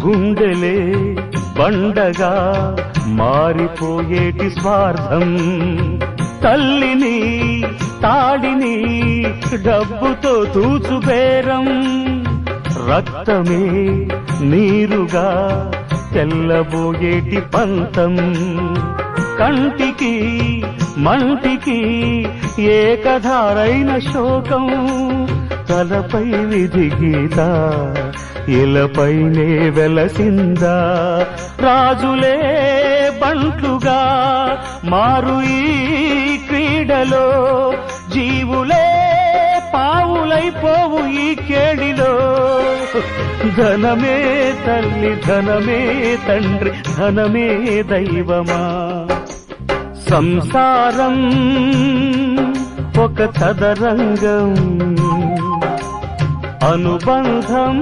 గుండెలే బండగా మారిపోయేటి స్వార్థం, తల్లిని తాడిని డబ్బుతో తూచుబేరం, రక్తమే నీరుగా తెల్లబోయేటి పంతం, కంటికి మంటికి ఏకధారైన శోకం, తలపై విధి గీత ఇలపైనే వెలసిందా, రాజులే బంట్లుగా మారు ఈ క్రీడలో, జీవులే పావులైపోవు ఈ కేడిలో, ధనమే తల్లి ధనమే తండ్రి ధనమే దైవమా, సంసారం ఒక చదరంగం, అనుబంధం